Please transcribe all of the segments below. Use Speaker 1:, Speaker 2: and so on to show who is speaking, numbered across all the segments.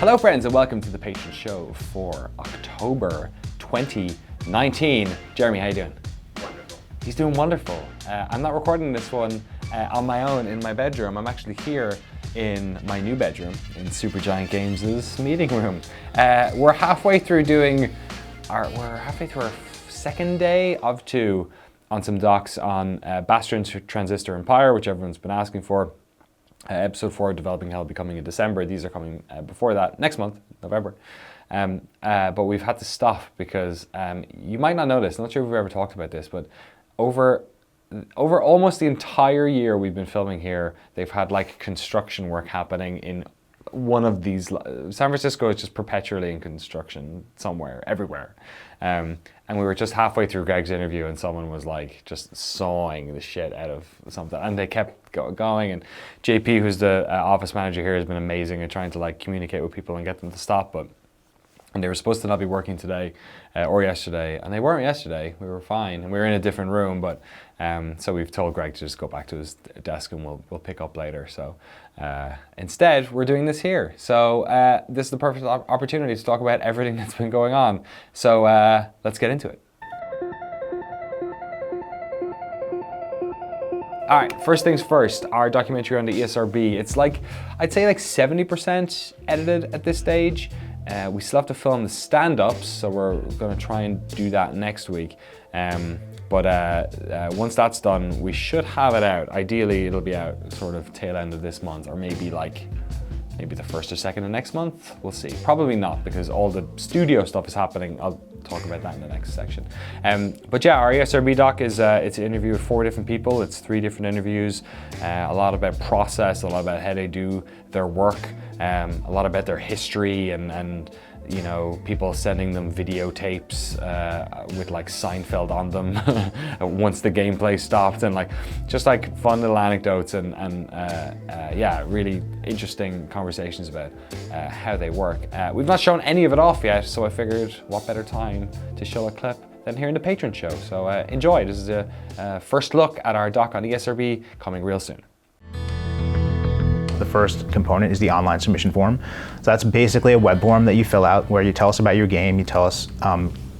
Speaker 1: Hello friends and welcome to the Patron show for October 2019. Jeremy, how you doing?
Speaker 2: Wonderful.
Speaker 1: He's doing wonderful. I'm not recording this one on my own in my bedroom. I'm actually here in my new bedroom in Supergiant Games' meeting room. We're halfway through our second day of 2 on some docs on Bastion, Transistor, and Pyre, which everyone's been asking for. Episode 4, Developing Hell, becoming in December. These are coming before that, next month, November. But we've had to stop because you might not know this, I'm not sure if we've ever talked about this, but over almost the entire year we've been filming here, they've had like construction work happening in one of these. San Francisco is just perpetually in construction somewhere, everywhere. And we were just halfway through Greg's interview and someone was like just sawing the shit out of something, and they kept going. And JP, who's the office manager here, has been amazing at trying to like communicate with people and get them to stop. And they were supposed to not be working today or yesterday, and they weren't yesterday. We were fine, and we were in a different room. But so we've told Greg to just go back to his desk, and we'll pick up later. So instead, we're doing this here. So this is the perfect opportunity to talk about everything that's been going on. So let's get into it. All right, first things first, our documentary on the ESRB. It's like, I'd say like 70% edited at this stage. We still have to film the stand-ups, so we're going to try and do that next week. But once that's done, we should have it out. Ideally, it'll be out sort of tail end of this month, or maybe the first or second of next month. We'll see. Probably not, because all the studio stuff is happening. I'll talk about that in the next section. But yeah, our ESRB doc is it's an interview with 4 different people. It's 3 different interviews. A lot about process, a lot about how they do their work, a lot about their history, and you know, people sending them videotapes with like Seinfeld on them once the gameplay stopped, and like just like fun little anecdotes and yeah, really interesting conversations about how they work. We've not shown any of it off yet, so I figured what better time to show a clip than here in the Patron show. So enjoy. This is a first look at our doc on ESRB, coming real soon.
Speaker 3: The first component is the online submission form. So that's basically a web form that you fill out where you tell us about your game, you tell us,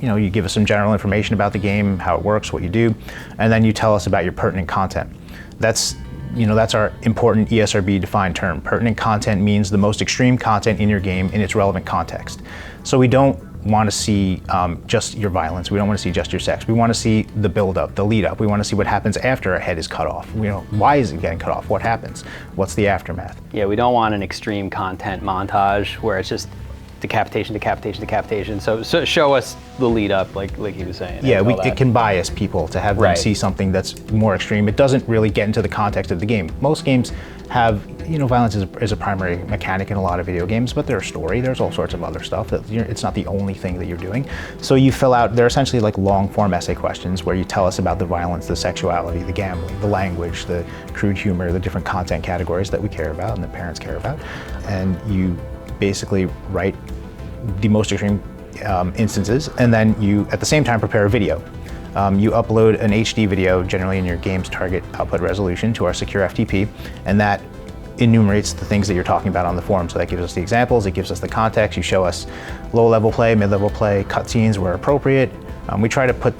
Speaker 3: you give us some general information about the game, how it works, what you do, and then you tell us about your pertinent content. That's our important ESRB defined term. Pertinent content means the most extreme content in your game in its relevant context. So we don't want to see just your violence. We don't want to see just your sex. We want to see the build-up, the lead-up. We want to see what happens after a head is cut off. Why is it getting cut off? What happens? What's the aftermath?
Speaker 2: Yeah, we don't want an extreme content montage where it's just decapitation, decapitation, decapitation. So show us the lead-up, like he was saying.
Speaker 3: Yeah, it can bias people to have them see something that's more extreme. It doesn't really get into the context of the game. Most games have, violence is a primary mechanic in a lot of video games, but there's story, there's all sorts of other stuff. It's not the only thing that you're doing. So you fill out, they're essentially like long form essay questions where you tell us about the violence, the sexuality, the gambling, the language, the crude humor, the different content categories that we care about and that parents care about. And you basically write the most extreme instances, and then you at the same time prepare a video. You upload an HD video, generally in your game's target output resolution, to our secure FTP, and that enumerates the things that you're talking about on the forum. So that gives us the examples, it gives us the context, you show us low-level play, mid-level play, cutscenes where appropriate. We try to put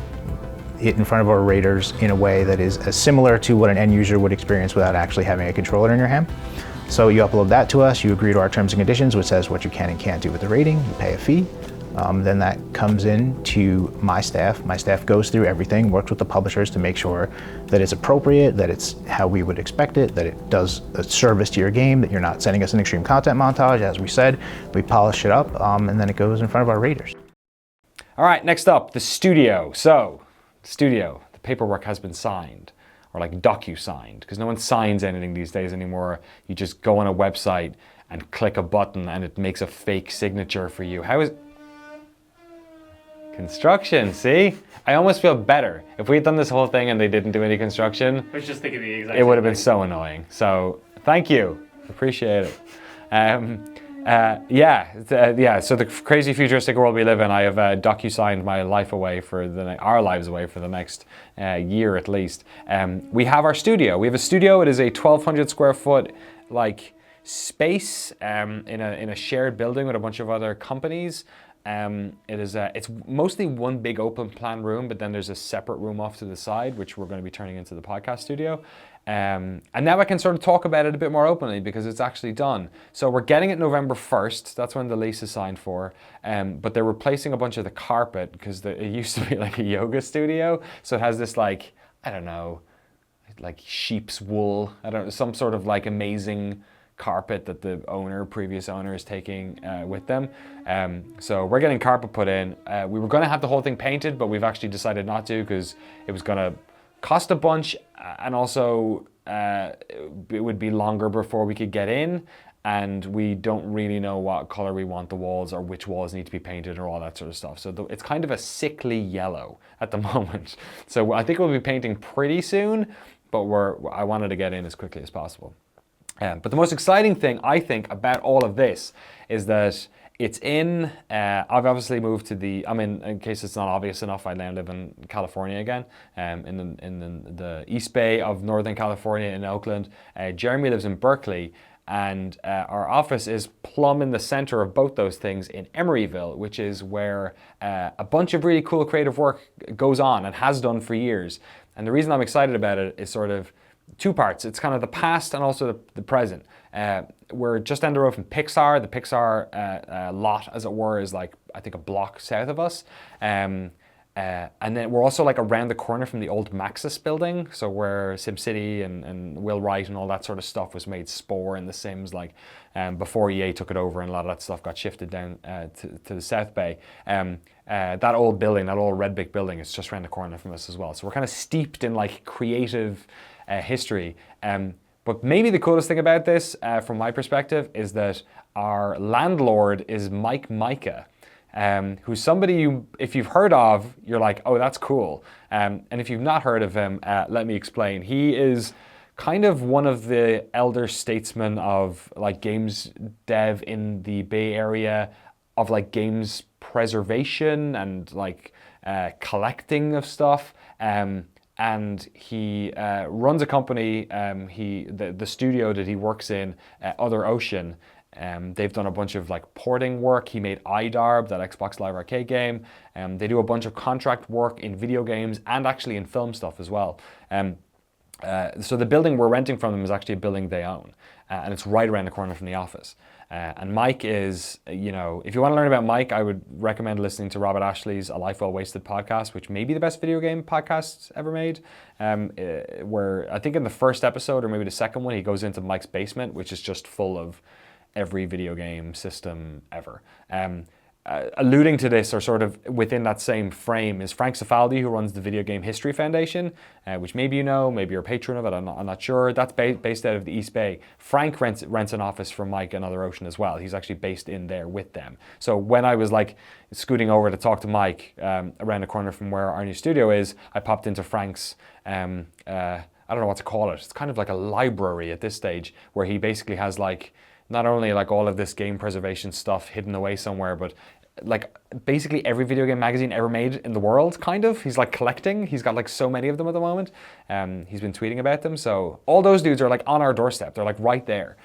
Speaker 3: it in front of our raters in a way that is as similar to what an end user would experience without actually having a controller in your hand. So you upload that to us, you agree to our terms and conditions, which says what you can and can't do with the rating, you pay a fee. Then that comes in to my staff. My staff goes through everything, works with the publishers to make sure that it's appropriate, that it's how we would expect it, that it does a service to your game, that you're not sending us an extreme content montage. As we said, we polish it up, and then it goes in front of our raters.
Speaker 1: All right, next up, the studio. So, the paperwork has been signed, or like docu-signed, because no one signs anything these days anymore. You just go on a website and click a button and it makes a fake signature for you. How is construction, see? I almost feel better. If we had done this whole thing and they didn't do any construction,
Speaker 4: I was just thinking the exact
Speaker 1: it would have been so annoying. So thank you, appreciate it. So the crazy futuristic world we live in, I have docu-signed my life away for our lives away for the next year at least. We have our studio. We have a studio. It is a 1,200 square foot, like space in a shared building with a bunch of other companies. It's mostly one big open plan room, but then there's a separate room off to the side, which we're going to be turning into the podcast studio. And now I can sort of talk about it a bit more openly because it's actually done. So we're getting it November 1st. That's when the lease is signed for. But they're replacing a bunch of the carpet because it used to be like a yoga studio. So it has this like, I don't know, like sheep's wool. I don't know, some sort of like amazing carpet that the previous owner is taking with them. So we're getting carpet put in. We were going to have the whole thing painted, but we've actually decided not to because it was going to cost a bunch, and also it would be longer before we could get in, and we don't really know what color we want the walls or which walls need to be painted or all that sort of stuff. So it's kind of a sickly yellow at the moment. So I think we'll be painting pretty soon, but I wanted to get in as quickly as possible. But the most exciting thing, I think, about all of this is that it's in, I've obviously moved to in case it's not obvious enough, I now live in California again, in the East Bay of Northern California in Oakland. Jeremy lives in Berkeley, and our office is plumb in the center of both those things in Emeryville, which is where a bunch of really cool creative work goes on and has done for years. And the reason I'm excited about it is sort of two parts. It's kind of the past and also the present. We're just down the road from Pixar. The Pixar lot, as it were, is like, I think, a block south of us. And then we're also like around the corner from the old Maxis building. So where SimCity and Will Wright and all that sort of stuff was made, Spore and The Sims, like before EA took it over, and a lot of that stuff got shifted down to the South Bay. That old building, that old red brick building, is just around the corner from us as well. So we're kind of steeped in like creative history. But maybe the coolest thing about this, from my perspective, is that our landlord is Mike Micah, who's somebody if you've heard of, you're like, oh, that's cool. And if you've not heard of him, let me explain. He is kind of one of the elder statesmen of like games dev in the Bay Area, of like games preservation and like collecting of stuff. And he runs a company, the studio that he works in, Other Ocean. They've done a bunch of like porting work. He made iDarb, that Xbox Live Arcade game. They do a bunch of contract work in video games and actually in film stuff as well. So the building we're renting from them is actually a building they own. And it's right around the corner from the office. And Mike is, if you want to learn about Mike, I would recommend listening to Robert Ashley's A Life Well Wasted podcast, which may be the best video game podcast ever made. Where I think in the first episode, or maybe the second one, he goes into Mike's basement, which is just full of every video game system ever. Alluding to this, or sort of within that same frame, is Frank Cifaldi, who runs the Video Game History Foundation, which maybe you know, maybe you're a patron of it, I'm not sure. That's based out of the East Bay. Frank rents an office from Mike and Other Ocean as well. He's actually based in there with them. So when I was like scooting over to talk to Mike around the corner from where our new studio is, I popped into Frank's, I don't know what to call it. It's kind of like a library at this stage, where he basically has like, not only like all of this game preservation stuff hidden away somewhere, but like basically every video game magazine ever made in the world, kind of. He's like collecting. He's got like so many of them at the moment. He's been tweeting about them. So all those dudes are like on our doorstep. They're like right there.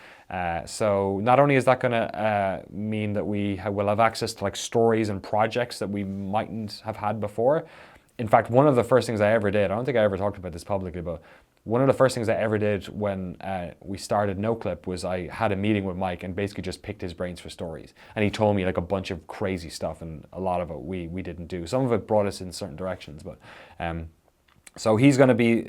Speaker 1: So not only is that gonna mean that we will have access to like stories and projects that we mightn't have had before. In fact, one of the first things I ever did, I don't think I ever talked about this publicly, but one of the first things I ever did when we started NoClip was I had a meeting with Mike and basically just picked his brains for stories. And he told me like a bunch of crazy stuff, and a lot of it we didn't do. Some of it brought us in certain directions, but so he's going to be,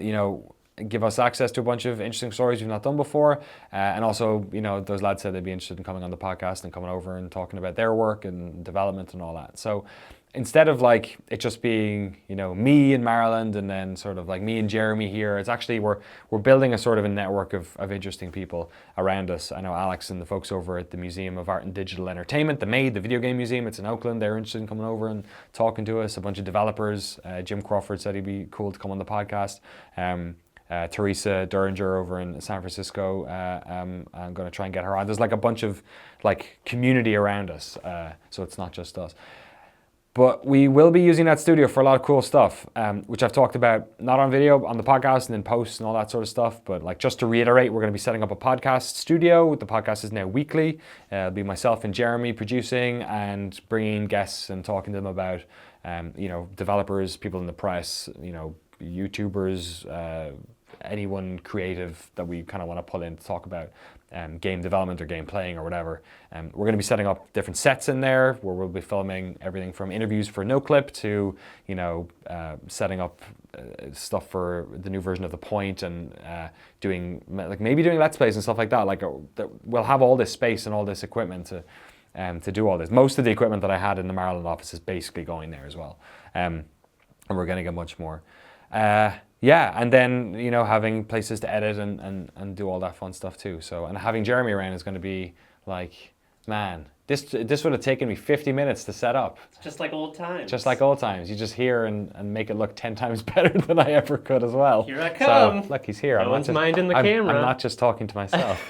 Speaker 1: give us access to a bunch of interesting stories we've not done before. And also, those lads said they'd be interested in coming on the podcast and coming over and talking about their work and development and all that. So instead of like it just being, me in Maryland and then sort of like me and Jeremy here, it's actually we're building a sort of a network of interesting people around us. I know Alex and the folks over at the Museum of Art and Digital Entertainment, the Video Game Museum, it's in Oakland. They're interested in coming over and talking to us. A bunch of developers. Jim Crawford said he'd be cool to come on the podcast. Teresa Duringer over in San Francisco, I'm going to try and get her on. There's like a bunch of like community around us, so it's not just us. But we will be using that studio for a lot of cool stuff, which I've talked about, not on video, on the podcast and in posts and all that sort of stuff. But like, just to reiterate, we're going to be setting up a podcast studio. The podcast is now weekly. It'll be myself and Jeremy producing and bringing guests and talking to them about, developers, people in the press, YouTubers, anyone creative that we kind of want to pull in to talk about game development or game playing or whatever. We're going to be setting up different sets in there where we'll be filming everything from interviews for NoClip to, setting up stuff for the new version of The Point and maybe doing Let's Plays and stuff like that. We'll have all this space and all this equipment to do all this. Most of the equipment that I had in the Maryland office is basically going there as well. And we're going to get much more. And then, having places to edit and do all that fun stuff too. So, and having Jeremy around is going to be like, man, this would have taken me 50 minutes to set up.
Speaker 4: Just like old times.
Speaker 1: Just like old times. You just hear and make it look 10 times better than I ever could as well.
Speaker 4: Here I come.
Speaker 1: So, look, he's here.
Speaker 4: No one's minding the camera.
Speaker 1: I'm not just talking to myself.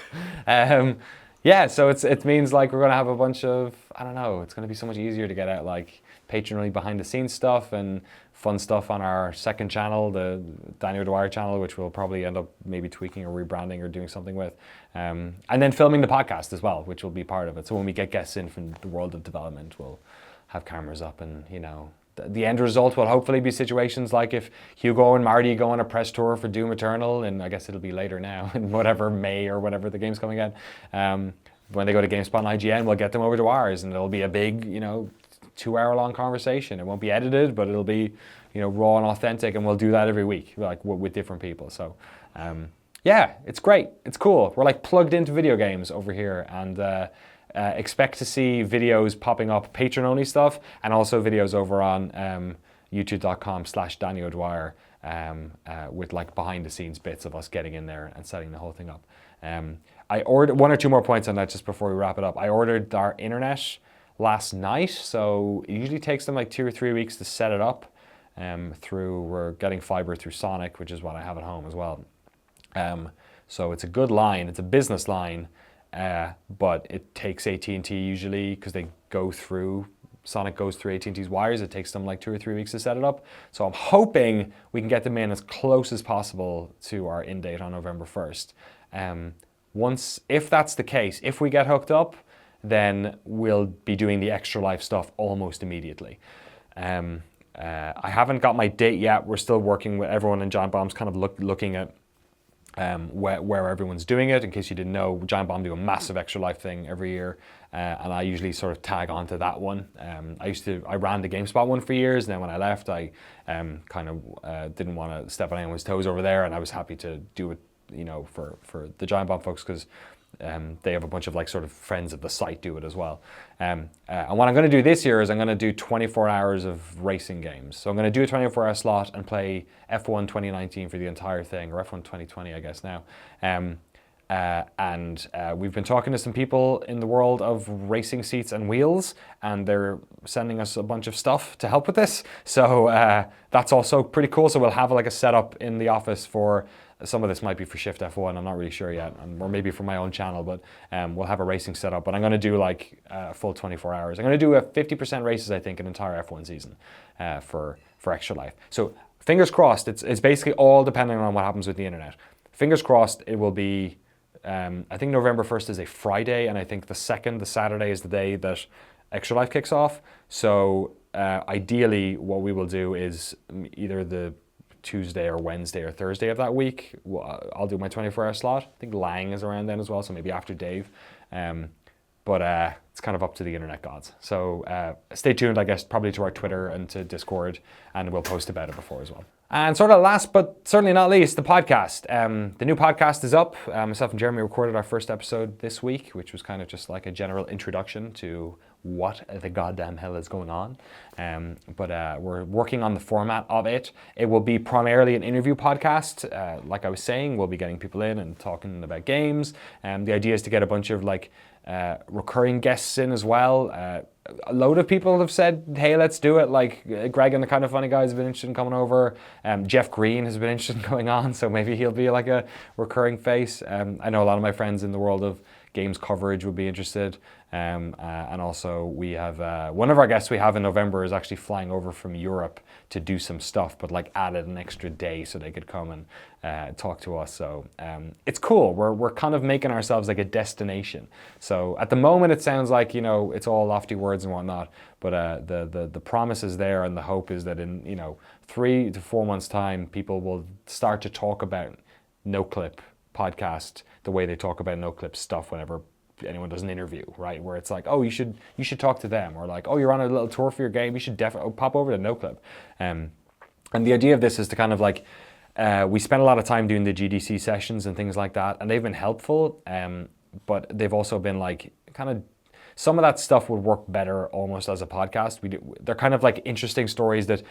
Speaker 1: So it means like we're going to have a bunch of, I don't know, it's going to be so much easier to get out like Patron behind the scenes stuff and fun stuff on our second channel, the Daniel Dwyer channel, which we'll probably end up maybe tweaking or rebranding or doing something with. And then filming the podcast as well, which will be part of it. So when we get guests in from the world of development, we'll have cameras up and, the end result will hopefully be situations like if Hugo and Marty go on a press tour for Doom Eternal, and I guess it'll be later now, in whatever May or whatever the game's coming out. When they go to GameSpot and IGN, we'll get them over to ours, and it'll be a big, 2-hour-long conversation. It won't be edited, but it'll be, raw and authentic, and we'll do that every week, like with different people. So, it's great. It's cool. We're like plugged into video games over here, and expect to see videos popping up, Patron-only stuff, and also videos over on youtube.com/DannyO'Dwyer with like behind-the-scenes bits of us getting in there and setting the whole thing up. I ordered 1 or 2 more points on that just before we wrap it up. I ordered our internet last night, so it usually takes them like 2 or 3 weeks to set it up. We're getting fiber through Sonic, which is what I have at home as well. So it's a good line. It's a business line. But it takes AT&T usually, because Sonic goes through AT&T's wires. It takes them like 2 or 3 weeks to set it up. So I'm hoping we can get them in as close as possible to our in date on November 1st. If that's the case, if we get hooked up, then we'll be doing the Extra Life stuff almost immediately. I haven't got my date yet. We're still working with everyone, and Giant Bomb's kind of looking at where everyone's doing it. In case you didn't know, Giant Bomb do a massive Extra Life thing every year, and I usually sort of tag onto that one. I ran the GameSpot one for years, and then when I left, I didn't want to step on anyone's toes over there, and I was happy to do it, for the Giant Bomb folks, because they have a bunch of like sort of friends of the site do it as well. And what I'm going to do this year is I'm going to do 24 hours of racing games. So I'm going to do a 24-hour slot and play F1 2019 for the entire thing, or F1 2020, I guess now. And we've been talking to some people in the world of racing seats and wheels, and they're sending us a bunch of stuff to help with this. So that's also pretty cool. So we'll have like a setup in the office for, some of this might be for Shift F1, I'm not really sure yet, or maybe for my own channel, but we'll have a racing setup. But I'm going to do like full 24 hours. I'm going to do a 50% races, I think, an entire F1 season for Extra Life. So fingers crossed, it's basically all depending on what happens with the internet. Fingers crossed it will be, I think November 1st is a Friday, and I think the Saturday is the day that Extra Life kicks off. So ideally what we will do is either the Tuesday or Wednesday or Thursday of that week, I'll do my 24-hour slot. I think Lang is around then as well, so maybe after Dave. But it's kind of up to the internet gods. So stay tuned, I guess, probably to our Twitter and to Discord, and we'll post about it before as well. And sort of last but certainly not least, the podcast. The new podcast is up. Myself and Jeremy recorded our first episode this week, which was kind of just like a general introduction to what the goddamn hell is going on. But we're working on the format of it. It will be primarily an interview podcast. Like I was saying, we'll be getting people in and talking about games. The idea is to get a bunch of like recurring guests in as well. A load of people have said, hey, let's do it. Like Greg and the Kind of Funny guys have been interested in coming over. Jeff Green has been interested in going on, so maybe he'll be like a recurring face. I know a lot of my friends in the world of games coverage would be interested. And also we have one of our guests we have in November is actually flying over from Europe to do some stuff, but like added an extra day so they could come and talk to us. So it's cool. We're kind of making ourselves like a destination. So at the moment it sounds like, you know, it's all lofty words and whatnot, but the promise is there, and the hope is that in, you know, 3 to 4 months time, people will start to talk about NoClip podcast the way they talk about NoClip stuff whenever anyone does an interview, right? Where it's like, oh, you should talk to them, or like, oh, you're on a little tour for your game, you should definitely pop over to NoClip. And the idea of this is to kind of like, we spent a lot of time doing the GDC sessions and things like that, and they've been helpful, but they've also been like kind of, some of that stuff would work better almost as a podcast. They're kind of like interesting stories that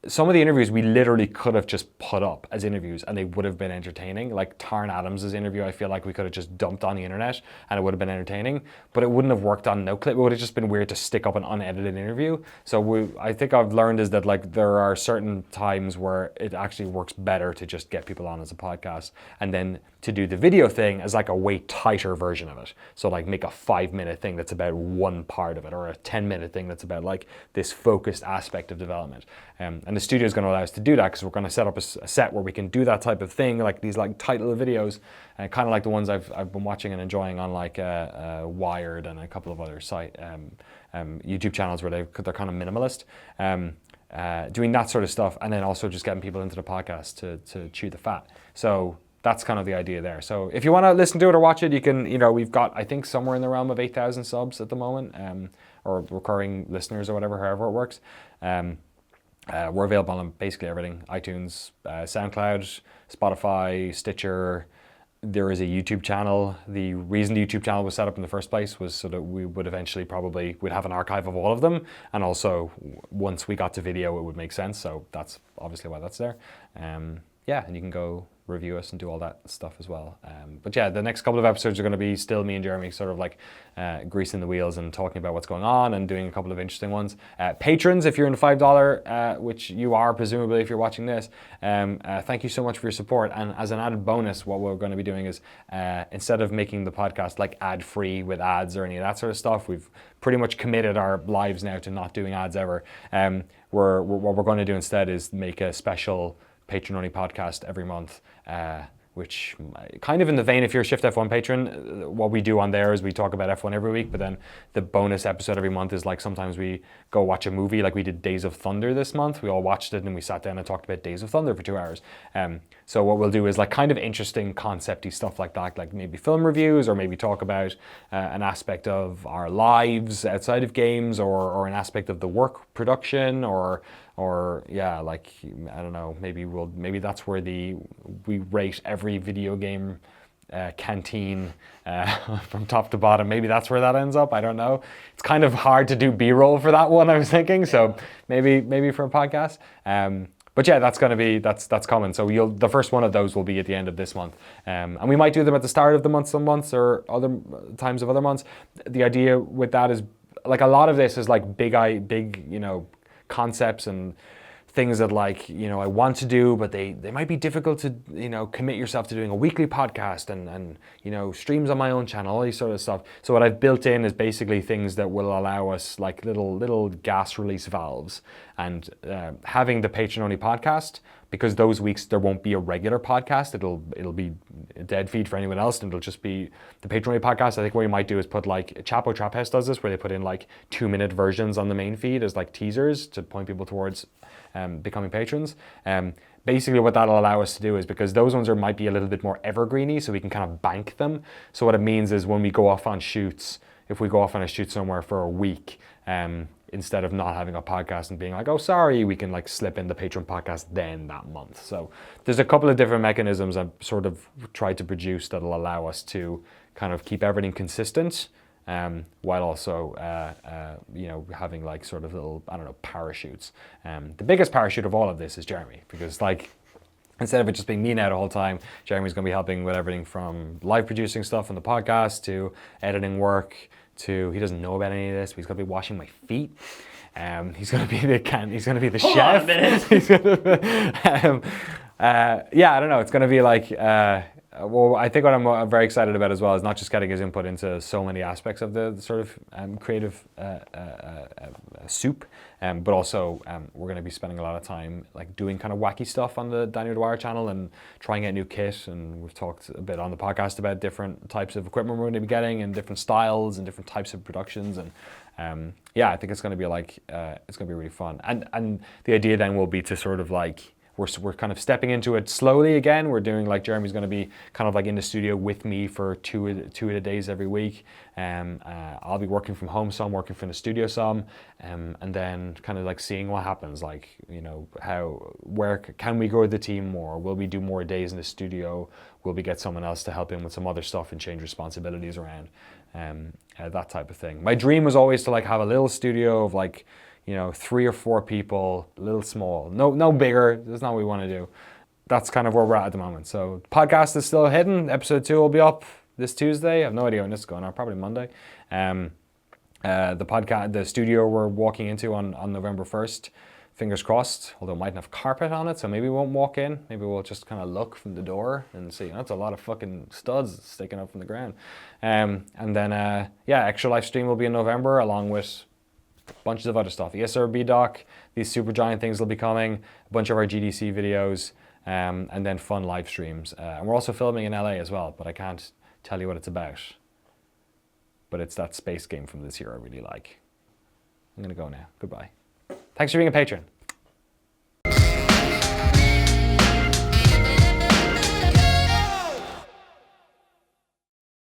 Speaker 1: some of the interviews we literally could have just put up as interviews and they would have been entertaining. Like Tarn Adams' interview, I feel like we could have just dumped on the internet and it would have been entertaining, but it wouldn't have worked on NoClip. It would have just been weird to stick up an unedited interview. So I think I've learned is that like there are certain times where it actually works better to just get people on as a podcast, and then to do the video thing as like a way tighter version of it. So like make a 5-minute thing that's about one part of it, or a 10-minute thing that's about like this focused aspect of development. And the studio is going to allow us to do that because we're going to set up a set where we can do that type of thing, like these like tight little videos, kind of like the ones I've been watching and enjoying on like Wired and a couple of other YouTube channels where they're kind of minimalist. Doing that sort of stuff, and then also just getting people into the podcast to chew the fat. So that's kind of the idea there. So if you want to listen to it or watch it, you can, you know, we've got, I think, somewhere in the realm of 8,000 subs at the moment, or recurring listeners or whatever, however it works. We're available on basically everything: iTunes, SoundCloud, Spotify, Stitcher. There is a YouTube channel. The reason the YouTube channel was set up in the first place was so that we would eventually we'd have an archive of all of them. And also, once we got to video, it would make sense. So that's obviously why that's there. Yeah, and you can go review us and do all that stuff as well. But yeah, the next couple of episodes are going to be still me and Jeremy sort of like greasing the wheels and talking about what's going on and doing a couple of interesting ones. Patrons, if you're in the $5, which you are presumably if you're watching this, thank you so much for your support. And as an added bonus, what we're going to be doing is instead of making the podcast like ad-free with ads or any of that sort of stuff, we've pretty much committed our lives now to not doing ads ever. What we're going to do instead is make a special patron-only podcast every month, which kind of in the vein, if you're a Shift F1 patron, what we do on there is we talk about F1 every week, but then the bonus episode every month is like sometimes we go watch a movie, like we did Days of Thunder this month. We all watched it and we sat down and talked about Days of Thunder for 2 hours. So what we'll do is like kind of interesting concept-y stuff like that, like maybe film reviews, or maybe talk about an aspect of our lives outside of games, or an aspect of the work production, or yeah, like, I don't know, maybe that's where we rate every video game canteen from top to bottom. Maybe that's where that ends up. I don't know. It's kind of hard to do B-roll for that one, I was thinking. So maybe for a podcast. But yeah, that's coming. So the first one of those will be at the end of this month. And we might do them at the start of the month some months, or other times of other months. The idea with that is, like, a lot of this is like big, you know, concepts and things that, like, you know, I want to do, but they might be difficult to, you know, commit yourself to doing a weekly podcast and you know, streams on my own channel, all these sort of stuff. So what I've built in is basically things that will allow us, like little gas release valves, and having the patron only podcast, because those weeks there won't be a regular podcast. It'll be a dead feed for anyone else, and it'll just be the patron only podcast. I think what you might do is put, like, Chapo Trap House does this, where they put in like 2-minute versions on the main feed as like teasers to point people towards becoming patrons. Basically what that'll allow us to do is, because those ones might be a little bit more evergreeny, so we can kind of bank them. So what it means is when we go off on shoots, if we go off on a shoot somewhere for a week, instead of not having a podcast and being like, oh, sorry, we can like slip in the Patreon podcast then that month. So there's a couple of different mechanisms I've sort of tried to produce that'll allow us to kind of keep everything consistent, while also, you know, having like sort of little, I don't know, parachutes. The biggest parachute of all of this is Jeremy, because, like, instead of it just being me now the whole time, Jeremy's going to be helping with everything from live producing stuff on the podcast to editing work to, he doesn't know about any of this, but he's going to be washing my feet. He's going to be the
Speaker 4: Hold
Speaker 1: chef.
Speaker 4: on a minute.
Speaker 1: He's gonna, yeah, I don't know. It's going to be like well, I think what I'm very excited about as well is not just getting his input into so many aspects of the sort of creative soup, but also we're going to be spending a lot of time like doing kind of wacky stuff on the Daniel Dwyer channel and trying out new kit. And we've talked a bit on the podcast about different types of equipment we're going to be getting and different styles and different types of productions. And yeah, I think it's going to be like it's going to be really fun. And the idea then will be to sort of like. We're kind of stepping into it slowly again. We're doing like Jeremy's going to be kind of like in the studio with me for two of the days every week. I'll be working from home some, working from the studio some, and then kind of like seeing what happens. Like, you know, where can we grow the team more? Will we do more days in the studio? Will we get someone else to help in with some other stuff and change responsibilities around? That type of thing. My dream was always to like have a little studio of like, you know, 3 or 4 people, a little small, no bigger. That's not what we want to do. That's kind of where we're at the moment. So podcast is still hidden. Episode 2 will be up this Tuesday. I have no idea when this is going on. Probably Monday. The studio we're walking into on November 1st. Fingers crossed. Although it mightn't have carpet on it, so maybe we won't walk in. Maybe we'll just kind of look from the door and see. That's a lot of fucking studs sticking up from the ground. And then extra live stream will be in November along with bunches of other stuff. ESRB doc, these super giant things will be coming, a bunch of our GDC videos, and then fun live streams. And we're also filming in LA as well, but I can't tell you what it's about. But it's that space game from this year I really like. I'm gonna go now. Goodbye. Thanks for being a patron.